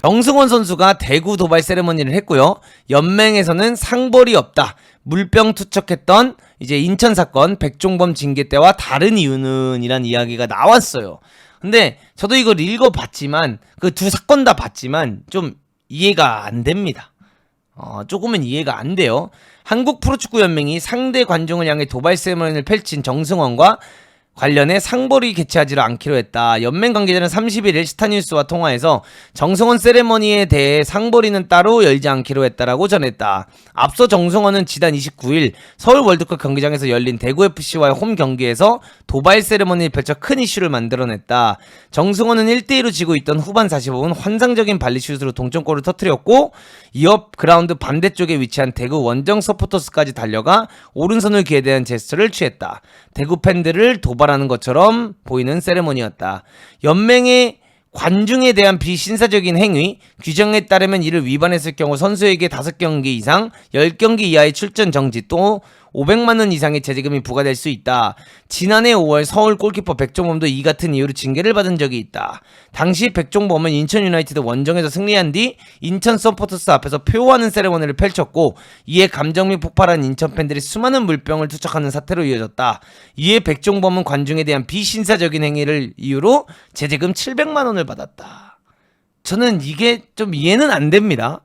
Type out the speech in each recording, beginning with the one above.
정승원 선수가 대구 도발 세레머니를 했고요. 연맹에서는 상벌이 없다. 물병 투척했던 이제 인천 사건 백종범 징계 때와 다른 이유는 이란 이야기가 나왔어요. 근데 저도 이걸 읽어봤지만 그 두 사건 다 봤지만 좀 이해가 안 됩니다. 조금은 이해가 안 돼요. 한국 프로축구연맹이 상대 관중을 향해 도발 세레머니를 펼친 정승원과 관련해 상벌이 개최하지 않기로 했다. 연맹 관계자는 31일 스타뉴스와 통화에서 정승원 세레머니에 대해 상벌이는 따로 열지 않기로 했다라고 전했다. 앞서 정승원은 지난 29일 서울 월드컵 경기장에서 열린 대구FC와의 홈 경기에서 도발 세레머니를 펼쳐 큰 이슈를 만들어냈다. 정승원은 1대2로 지고 있던 후반 45분 환상적인 발리슛으로 동점골을 터뜨렸고 이어 그라운드 반대쪽에 위치한 대구 원정 서포터스까지 달려가 오른손을 귀에 대한 제스처를 취했다. 대구 팬들을 도발하는 것처럼 보이는 세레머니였다. 연맹의 관중에 대한 비신사적인 행위, 규정에 따르면 이를 위반했을 경우 선수에게 5경기 이상, 10경기 이하의 출전 정지, 또 500만 원 이상의 제재금이 부과될 수 있다. 지난해 5월 서울 골키퍼 백종범도 이 같은 이유로 징계를 받은 적이 있다. 당시 백종범은 인천 유나이티드 원정에서 승리한 뒤 인천 서포터스 앞에서 표하는 세레머니를 펼쳤고 이에 감정이 폭발한 인천 팬들이 수많은 물병을 투척하는 사태로 이어졌다. 이에 백종범은 관중에 대한 비신사적인 행위를 이유로 제재금 700만 원을 받았다. 저는 이게 좀 이해는 안 됩니다.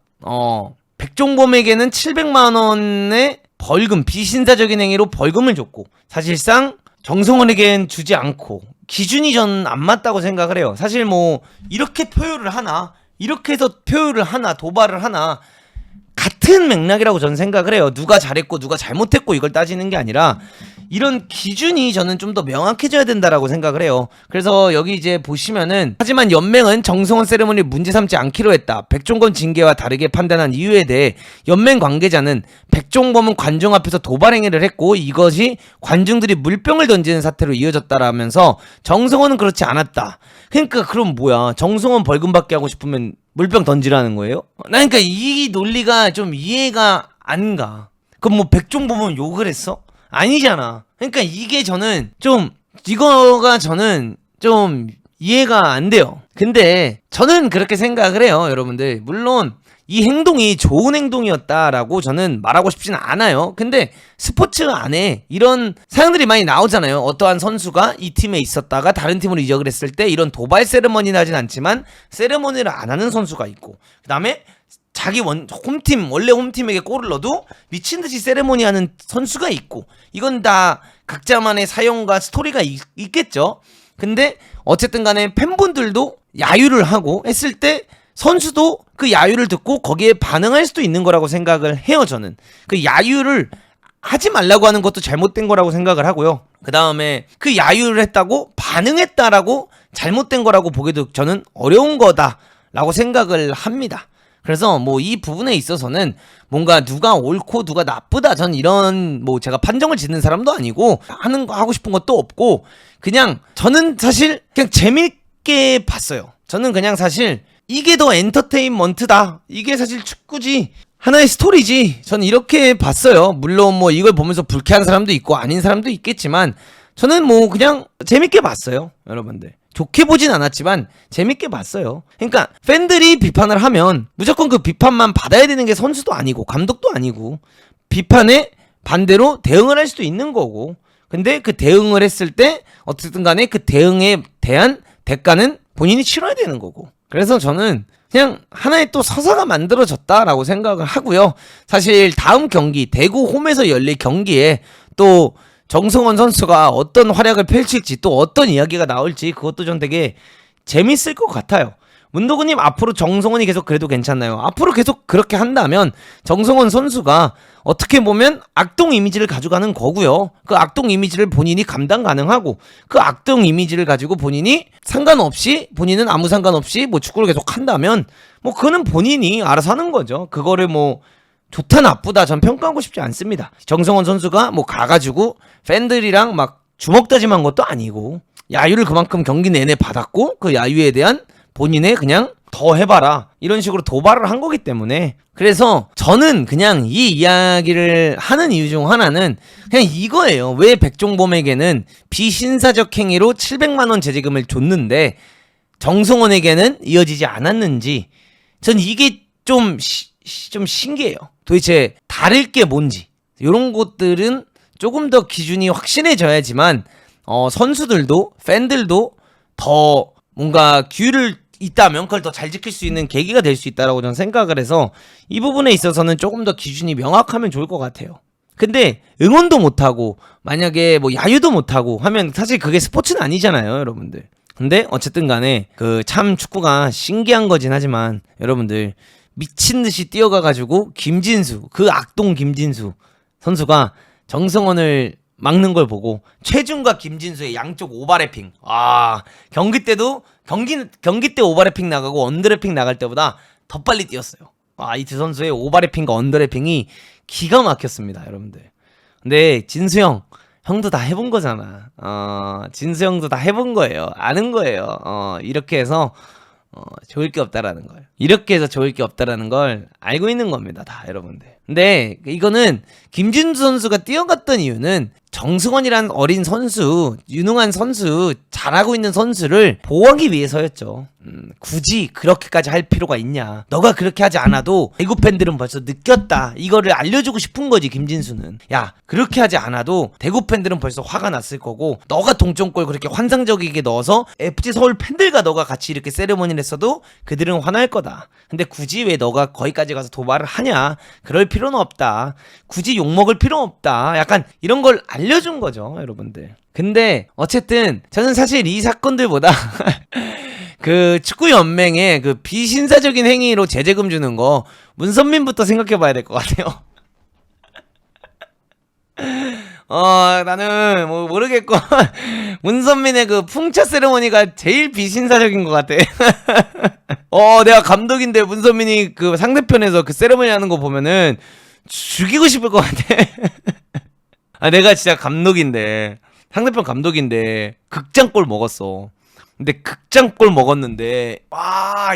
백종범에게는 700만 원의 벌금, 비신사적인 행위로 벌금을 줬고 사실상 정승원에겐 주지 않고 기준이 전 안 맞다고 생각을 해요. 사실 뭐 이렇게 표현을 하나, 이렇게 해서 표현을 하나, 도발을 하나 같은 맥락이라고 저는 생각을 해요. 누가 잘했고 누가 잘못했고 이걸 따지는 게 아니라 이런 기준이 저는 좀 더 명확해져야 된다라고 생각을 해요. 그래서 여기 이제 보시면은 하지만 연맹은 정승원 세레머니를 문제 삼지 않기로 했다. 백종범 징계와 다르게 판단한 이유에 대해 연맹 관계자는 백종범은 관중 앞에서 도발 행위를 했고 이것이 관중들이 물병을 던지는 사태로 이어졌다라면서 정승원은 그렇지 않았다. 그러니까 그럼 뭐야? 정승원 벌금 받게 하고 싶으면 물병 던지라는 거예요? 그러니까 이 논리가 좀 이해가 안 가. 그럼 뭐 백종범은 욕을 했어? 아니잖아. 그러니까 이게 저는 좀 이거가 저는 좀 이해가 안 돼요. 근데 저는 그렇게 생각을 해요, 여러분들. 물론 이 행동이 좋은 행동이었다라고 저는 말하고 싶진 않아요. 근데 스포츠 안에 이런 사연들이 많이 나오잖아요. 어떠한 선수가 이 팀에 있었다가 다른 팀으로 이적을 했을 때 이런 도발 세레머니 나진 않지만 세레머니를 안 하는 선수가 있고 그 다음에 자기 홈팀 원래 홈팀에게 골을 넣어도 미친듯이 세레모니 하는 선수가 있고 이건 다 각자만의 사용과 스토리가 있겠죠. 근데 어쨌든 간에 팬분들도 야유를 하고 했을 때 선수도 그 야유를 듣고 거기에 반응할 수도 있는 거라고 생각을 해요. 저는 그 야유를 하지 말라고 하는 것도 잘못된 거라고 생각을 하고요. 그 다음에 그 야유를 했다고 반응했다라고 잘못된 거라고 보기도 저는 어려운 거다라고 생각을 합니다. 그래서 뭐 이 부분에 있어서는 뭔가 누가 옳고 누가 나쁘다 전 이런 뭐 제가 판정을 짓는 사람도 아니고 하는 거 하고 싶은 것도 없고 그냥 저는 사실 그냥 재밌게 봤어요. 저는 그냥 사실 이게 더 엔터테인먼트다. 이게 사실 축구지. 하나의 스토리지. 저는 이렇게 봤어요. 물론 뭐 이걸 보면서 불쾌한 사람도 있고 아닌 사람도 있겠지만 저는 뭐 그냥 재밌게 봤어요. 여러분들. 좋게 보진 않았지만 재밌게 봤어요. 그러니까 팬들이 비판을 하면 무조건 그 비판만 받아야 되는 게 선수도 아니고 감독도 아니고 비판에 반대로 대응을 할 수도 있는 거고 근데 그 대응을 했을 때 어쨌든 간에 그 대응에 대한 대가는 본인이 치러야 되는 거고 그래서 저는 그냥 하나의 또 서사가 만들어졌다라고 생각을 하고요. 사실 다음 경기 대구 홈에서 열릴 경기에 또 정승원 선수가 어떤 활약을 펼칠지 또 어떤 이야기가 나올지 그것도 좀 되게 재밌을 것 같아요. 문도구님 앞으로 정승원이 계속 그래도 괜찮나요? 앞으로 계속 그렇게 한다면 정승원 선수가 어떻게 보면 악동 이미지를 가져가는 거고요. 그 악동 이미지를 본인이 감당 가능하고 그 악동 이미지를 가지고 본인이 상관없이 본인은 아무 상관없이 뭐 축구를 계속 한다면 뭐 그거는 본인이 알아서 하는 거죠. 그거를 뭐 좋다 나쁘다 전 평가하고 싶지 않습니다. 정승원 선수가 뭐 가가지고 팬들이랑 막 주먹 다짐한 것도 아니고 야유를 그만큼 경기 내내 받았고 그 야유에 대한 본인의 그냥 더 해봐라 이런 식으로 도발을 한 거기 때문에, 그래서 저는 그냥 이 이야기를 하는 이유 중 하나는 그냥 이거예요. 왜 백종범에게는 비신사적 행위로 700만원 제재금을 줬는데 정승원에게는 이어지지 않았는지, 전 이게 좀 신기해요. 도대체 다를 게 뭔지. 이런 것들은 조금 더 기준이 확신해져야지만 선수들도 팬들도 더 뭔가 규율을 있다면 그걸 더 잘 지킬 수 있는 계기가 될 수 있다라고 저는 생각을 해서 이 부분에 있어서는 조금 더 기준이 명확하면 좋을 것 같아요. 근데 응원도 못하고 만약에 뭐 야유도 못하고 하면 사실 그게 스포츠는 아니잖아요, 여러분들. 근데 어쨌든 간에 그 참 축구가 신기한 거진 하지만 여러분들 미친듯이 뛰어가가지고 김진수, 그 악동 김진수 선수가 정승원을 막는 걸 보고 최준과 김진수의 양쪽 오버래핑, 경기 때도 경기 때 오버래핑 나가고 언더래핑 나갈 때보다 더 빨리 뛰었어요. 이 두 선수의 오버래핑과 언더래핑이 기가 막혔습니다, 여러분들. 근데 진수 형도 다 해본 거잖아. 진수 형도 다 해본 거예요. 아는 거예요. 이렇게 해서 좋을 게 없다라는 걸. 이렇게 해서 좋을 게 없다라는 걸 알고 있는 겁니다, 다 여러분들. 근데 이거는 김진수 선수가 뛰어갔던 이유는 정승원이란 어린 선수, 유능한 선수, 잘하고 있는 선수를 보호하기 위해서였죠. 굳이 그렇게까지 할 필요가 있냐. 너가 그렇게 하지 않아도 대구 팬들은 벌써 느꼈다. 이거를 알려주고 싶은 거지, 김진수는. 야, 그렇게 하지 않아도 대구 팬들은 벌써 화가 났을 거고, 너가 동점골 그렇게 환상적이게 넣어서 FC 서울 팬들과 너가 같이 이렇게 세레머니를 했어도 그들은 화날 거다. 근데 굳이 왜 너가 거기까지 가서 도발을 하냐. 그럴 필요는 없다. 굳이 욕먹을 필요는 없다. 약간 이런 걸 알려준 거죠, 여러분들. 근데 어쨌든 저는 사실 이 사건들보다 그 축구연맹의 그 비신사적인 행위로 제재금 주는 거 문선민부터 생각해 봐야 될 것 같아요. 나는 뭐 모르겠고 문선민의 그 풍차 세레머니가 제일 비신사적인 것 같아. 내가 감독인데 문선민이 그 상대편에서 그 세레머니 하는 거 보면은 죽이고 싶을 것 같아. 내가 진짜 감독인데, 상대편 감독인데 극장골 먹었어. 근데 극장골 먹었는데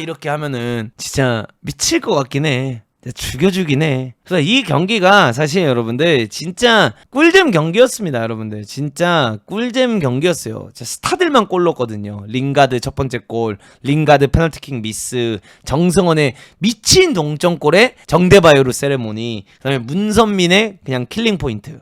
이렇게 하면은 진짜 미칠 것 같긴 해. 죽여주긴 해. 그래서 이 경기가 사실 여러분들 진짜 꿀잼 경기였습니다, 여러분들. 진짜 꿀잼 경기였어요. 스타들만 골 넣었거든요. 링가드 첫 번째 골, 링가드 페널티킥 미스, 정승원의 미친 동점골에 정대바요로 세레모니, 그다음에 문선민의 그냥 킬링 포인트.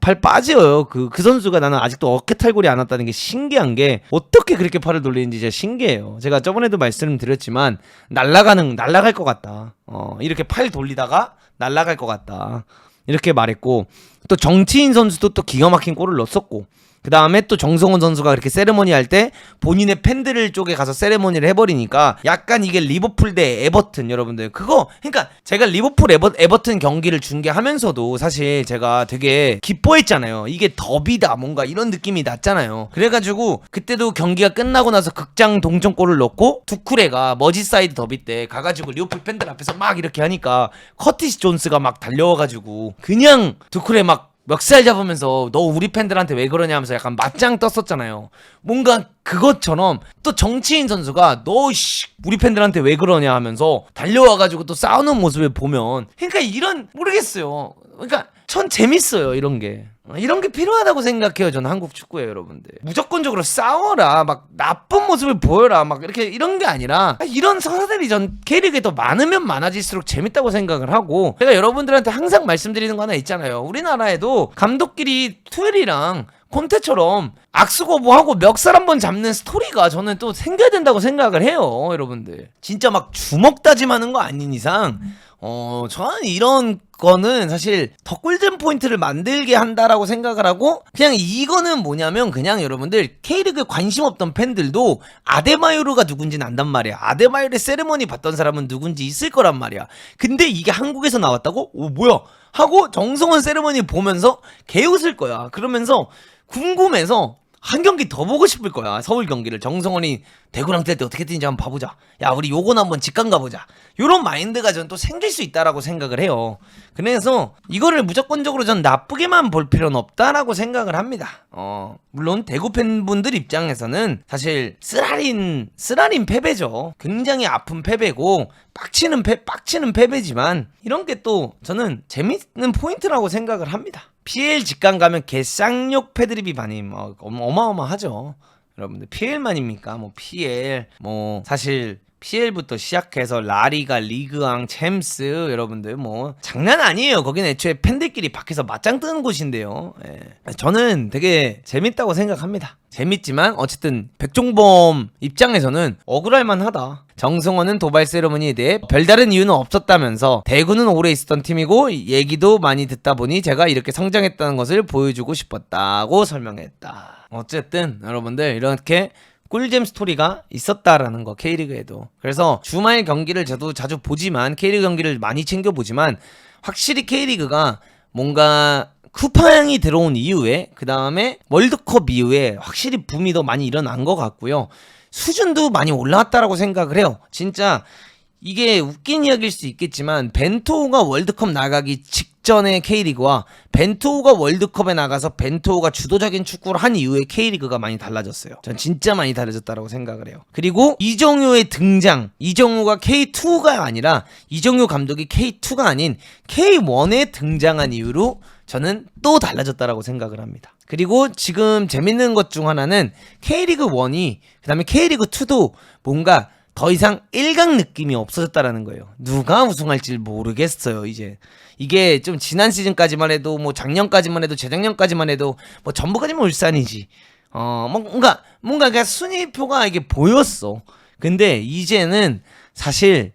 팔 빠져요. 그 선수가 나는 아직도 어깨 탈골이 안 왔다는 게 신기한 게, 어떻게 그렇게 팔을 돌리는지 진짜 신기해요. 제가 저번에도 말씀드렸지만 날아갈 것 같다. 이렇게 팔 돌리다가 날아갈 것 같다. 이렇게 말했고, 또 정치인 선수도 또 기가 막힌 골을 넣었었고, 그 다음에 또 정성원 선수가 그렇게 세레머니 할 때 본인의 팬들 쪽에 가서 세레머니를 해버리니까 약간 이게 리버풀 대 에버튼, 여러분들 그거, 그러니까 제가 리버풀 에버튼 경기를 중계하면서도 사실 제가 되게 기뻐했잖아요. 이게 더비다, 뭔가 이런 느낌이 났잖아요. 그래가지고 그때도 경기가 끝나고 나서 극장 동점골을 넣고 투쿠레가 머지사이드 더비 때 가가지고 리버풀 팬들 앞에서 막 이렇게 하니까 커티스 존스가 막 달려와가지고 그냥 투쿠레 막 멱살 잡으면서 너 우리 팬들한테 왜 그러냐 하면서 약간 맞짱 떴었잖아요. 뭔가 그것처럼 또 정치인 선수가 너 우리 팬들한테 왜 그러냐 하면서 달려와가지고 또 싸우는 모습을 보면, 그러니까 이런, 모르겠어요. 그러니까 전 재밌어요, 이런 게. 이런 게 필요하다고 생각해요, 저는 한국 축구에. 여러분들 무조건적으로 싸워라, 막 나쁜 모습을 보여라, 막 이렇게 이런 게 아니라 이런 서사들이 전 K리그에 더 많으면 많아질수록 재밌다고 생각을 하고, 제가 여러분들한테 항상 말씀드리는 거 하나 있잖아요. 우리나라에도 감독끼리 투엘이랑 콘테처럼 악수거부하고 멱살 한번 잡는 스토리가 저는 또 생겨야 된다고 생각을 해요, 여러분들. 진짜 막 주먹 다짐하는 거 아닌 이상 저는 이런 거는 사실 더 꿀잼 포인트를 만들게 한다라고 생각을 하고, 그냥 이거는 뭐냐면 그냥 여러분들 K리그에 관심 없던 팬들도 아데바요르가 누군지는 안단 말이야. 아데바요르 세레머니 봤던 사람은 누군지 있을 거란 말이야. 근데 이게 한국에서 나왔다고? 뭐야? 하고 정성원 세레머니 보면서 개웃을 거야. 그러면서 궁금해서 한 경기 더 보고 싶을 거야. 서울 경기를. 정성원이 대구랑 뛸 때 어떻게 뛰는지 한번 봐보자. 야, 우리 요건 한번 직관 가보자. 요런 마인드가 전 또 생길 수 있다라고 생각을 해요. 그래서 이거를 무조건적으로 전 나쁘게만 볼 필요는 없다라고 생각을 합니다. 물론 대구 팬분들 입장에서는 사실 쓰라린 패배죠. 굉장히 아픈 패배고 빡치는 패배지만 이런 게 또 저는 재밌는 포인트라고 생각을 합니다. PL 직관 가면 개쌍욕 패드립이 많이 어마어마하죠. 여러분들 PL만입니까? 뭐 PL 사실 PL부터 시작해서 라리가, 리그왕, 챔스 여러분들 뭐 장난 아니에요. 거기는 애초에 팬들끼리 밖에서 맞짱 뜨는 곳인데요. 예. 저는 되게 재밌다고 생각합니다. 재밌지만 어쨌든 백종범 입장에서는 억울할만 하다. 정승원은 도발 세레머니에 대해 별다른 이유는 없었다면서 대구는 오래 있었던 팀이고 얘기도 많이 듣다 보니 제가 이렇게 성장했다는 것을 보여주고 싶었다고 설명했다. 어쨌든 여러분들 이렇게 꿀잼 스토리가 있었다라는 거, K리그에도. 그래서 주말 경기를 저도 자주 보지만 K리그 경기를 많이 챙겨보지만 확실히 K리그가 뭔가 쿠팡이 들어온 이후에 그 다음에 월드컵 이후에 확실히 붐이 더 많이 일어난 것 같고요. 수준도 많이 올라왔다라고 생각을 해요. 진짜 이게 웃긴 이야기일 수 있겠지만 벤투호가 월드컵 나가기 직전의 K리그와 벤투호가 월드컵에 나가서 벤투호가 주도적인 축구를 한 이후에 K리그가 많이 달라졌어요. 전 진짜 많이 달라졌다고 생각을 해요. 그리고 이정효의 등장, 이정효가 K2가 아니라 이정효 감독이 K2가 아닌 K1에 등장한 이후로 저는 또 달라졌다라고 생각을 합니다. 그리고 지금 재밌는 것 중 하나는 K리그 1이 그 다음에 K리그 2도 뭔가 더 이상 1강 느낌이 없어졌다라는 거예요. 누가 우승할지 모르겠어요. 이제 이게 좀 지난 시즌까지만 해도 뭐 작년까지만 해도 재작년까지만 해도 뭐 전부까지만 울산이지. 뭔가 그냥 순위표가 이게 보였어. 근데 이제는 사실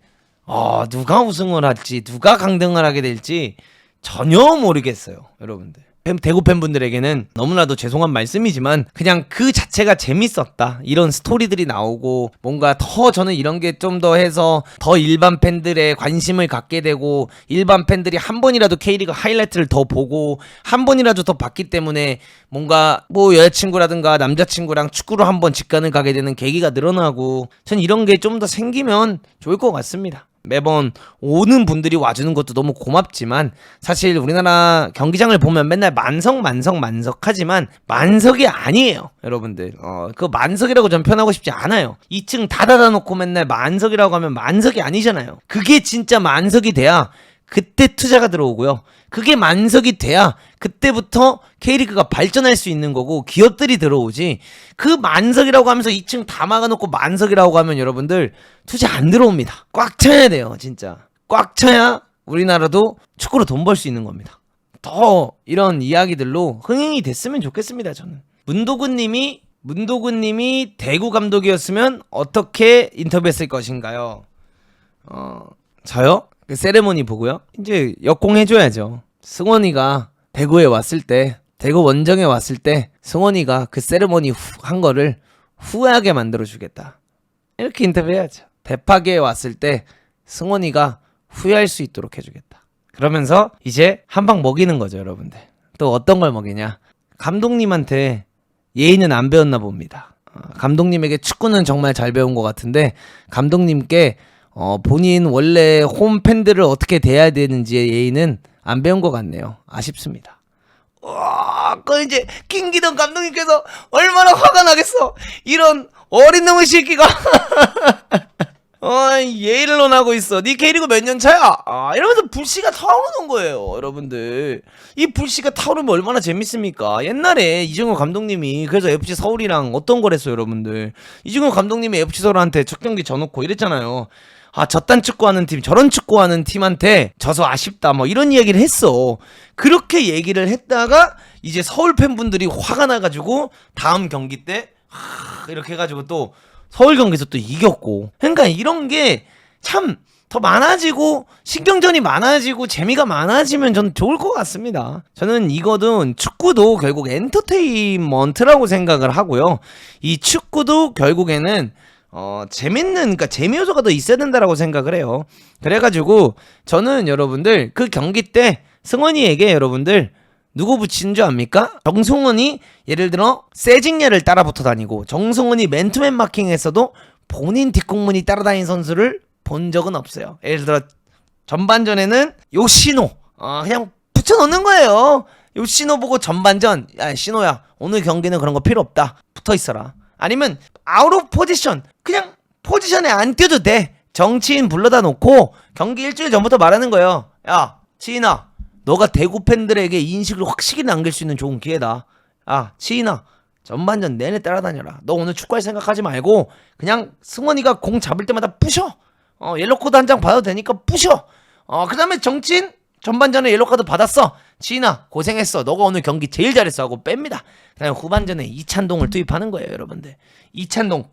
누가 우승을 할지 누가 강등을 하게 될지 전혀 모르겠어요, 여러분들. 대구 팬분들에게는 너무나도 죄송한 말씀이지만 그냥 그 자체가 재밌었다. 이런 스토리들이 나오고 뭔가 더 저는 이런 게 좀 더 해서 더 일반 팬들의 관심을 갖게 되고 일반 팬들이 한 번이라도 K리그 하이라이트를 더 보고 한 번이라도 더 봤기 때문에 뭔가 뭐 여자친구라든가 남자친구랑 축구로 한번 직관을 가게 되는 계기가 늘어나고 전 이런 게 좀 더 생기면 좋을 것 같습니다. 매번 오는 분들이 와주는 것도 너무 고맙지만 사실 우리나라 경기장을 보면 맨날 만석하지만 만석이 아니에요, 여러분들. 그 만석이라고 전 표현하고 싶지 않아요. 2층 다 닫아놓고 맨날 만석이라고 하면 만석이 아니잖아요. 그게 진짜 만석이 돼야 그때 투자가 들어오고요. 그게 만석이 돼야 그때부터 K리그가 발전할 수 있는 거고 기업들이 들어오지. 그 만석이라고 하면서 2층 다 막아놓고 만석이라고 하면 여러분들 투자 안 들어옵니다. 꽉 차야 돼요, 진짜. 꽉 차야 우리나라도 축구로 돈 벌 수 있는 겁니다. 더 이런 이야기들로 흥행이 됐으면 좋겠습니다, 저는. 문도근님이 대구 감독이었으면 어떻게 인터뷰했을 것인가요? 저요? 그 세레모니 보고요. 이제 역공해줘야죠. 승원이가 대구에 왔을 때, 대구 원정에 왔을 때 승원이가 그 세레모니 한 거를 후회하게 만들어주겠다. 이렇게 인터뷰해야죠. 대파계에 왔을 때 승원이가 후회할 수 있도록 해주겠다. 그러면서 이제 한 방 먹이는 거죠, 여러분들. 또 어떤 걸 먹이냐? 감독님한테 예의는 안 배웠나 봅니다. 감독님에게 축구는 정말 잘 배운 것 같은데 감독님께 본인 원래 홈 팬들을 어떻게 대해야 되는지의 예의는 안 배운 것 같네요. 아쉽습니다. 그 이제 김기동 감독님께서 얼마나 화가 나겠어. 이런 어린 놈의 새끼가 예의를 논하고 있어. 니 K리그 몇 년 차야? 이러면서 불씨가 타오르는 거예요, 여러분들. 이 불씨가 타오르면 얼마나 재밌습니까? 옛날에 이정효 감독님이 그래서 FC 서울이랑 어떤 걸 했어요, 여러분들. 이정효 감독님이 FC 서울한테 첫 경기 져놓고 이랬잖아요. 저딴 축구하는 팀, 저런 축구하는 팀한테 져서 아쉽다, 뭐 이런 이야기를 했어. 그렇게 얘기를 했다가 이제 서울 팬분들이 화가 나가지고 다음 경기 때 이렇게 해가지고 또 서울 경기에서 또 이겼고. 그러니까 이런 게 참 더 많아지고 신경전이 많아지고 재미가 많아지면 저는 좋을 것 같습니다. 저는 이거든 축구도 결국 엔터테인먼트라고 생각을 하고요. 이 축구도 결국에는 재밌는, 그러니까 재미 요소가 더 있어야 된다라고 생각을 해요. 그래가지고 저는 여러분들 그 경기 때 승원이에게 여러분들 누구 붙이는 줄 압니까? 정승원이 예를 들어 세징야를 따라 붙어 다니고 정승원이 맨투맨 마킹에서도 본인 뒷공문이 따라다니는 선수를 본 적은 없어요. 예를 들어 전반전에는 요시노 그냥 붙여놓는 거예요. 요시노 보고 전반전 야 시노야 오늘 경기는 그런 거 필요 없다 붙어있어라. 아니면 아웃 오브 포지션 그냥 포지션에 안 뛰어도 돼. 정치인 불러다 놓고 경기 일주일 전부터 말하는 거예요. 야 치인아 너가 대구 팬들에게 인식을 확실히 남길 수 있는 좋은 기회다. 아 치인아 전반전 내내 따라다녀라. 너 오늘 축구할 생각하지 말고 그냥 승원이가 공 잡을 때마다 부셔. 옐로코드 한 장 받아도 되니까 부셔. 그 다음에 정치인 전반전에 옐로카드 받았어. 치인아 고생했어. 너가 오늘 경기 제일 잘했어 하고 뺍니다. 그 다음에 후반전에 이찬동을 투입하는 거예요 여러분들. 이찬동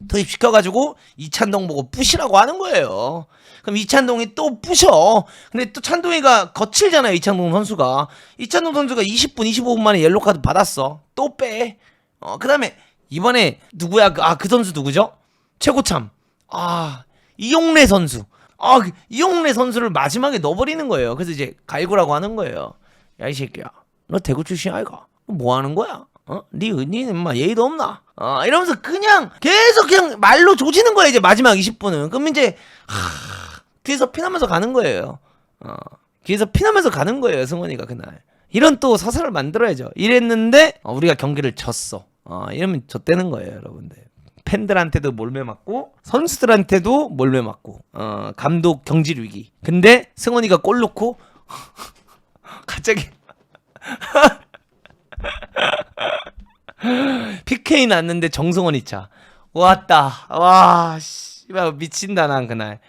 투입시켜가지고 이찬동 보고 부시라고 하는 거예요. 그럼 이찬동이 또 부셔. 근데 또 찬동이가 거칠잖아요. 이찬동 선수가 20분 25분 만에 옐로카드 받았어. 또 빼. 그 다음에 이번에 누구야 그 선수 누구죠? 최고참 이용래 선수. 이용래 선수를 마지막에 넣어버리는 거예요. 그래서 이제 갈구라고 하는 거예요. 야 이 새끼야 너 대구 출신 아이가? 뭐 하는 거야? 니는 막 예의도 없나? 이러면서 그냥 계속 그냥 말로 조지는 거야 이제 마지막 20분은. 그럼 이제 귀에서 피나면서 가는 거예요. 귀에서 피나면서 가는 거예요 승원이가 그날. 이런 또 서사를 만들어야죠. 이랬는데 우리가 경기를 졌어. 이러면 졌다는 거예요 여러분들. 팬들한테도 몰매 맞고 선수들한테도 몰매 맞고 감독 경질 위기. 근데 승원이가 골 넣고 갑자기 PK 났는데 정승원이 차 왔다. 와 씨발 미친다 난 그날.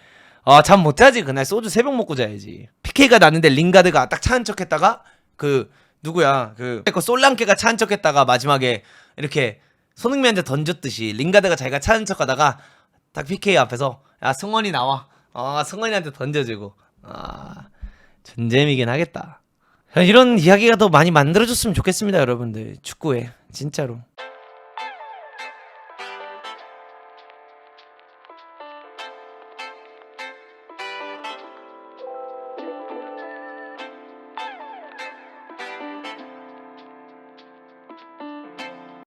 잠 못 자지 그날. 소주 3병 먹고 자야지. PK가 났는데 링가드가 딱 차한 척 했다가 그 누구야 그 솔랑케가 차한 척 했다가 마지막에 이렇게 손흥민한테 던졌듯이 링가드가 자기가 차한 척 하다가 딱 PK 앞에서 야 승원이 나와. 승원이한테 던져주고. 전재미긴 하겠다. 이런 이야기가 더 많이 만들어줬으면 좋겠습니다 여러분들. 축구에 진짜로.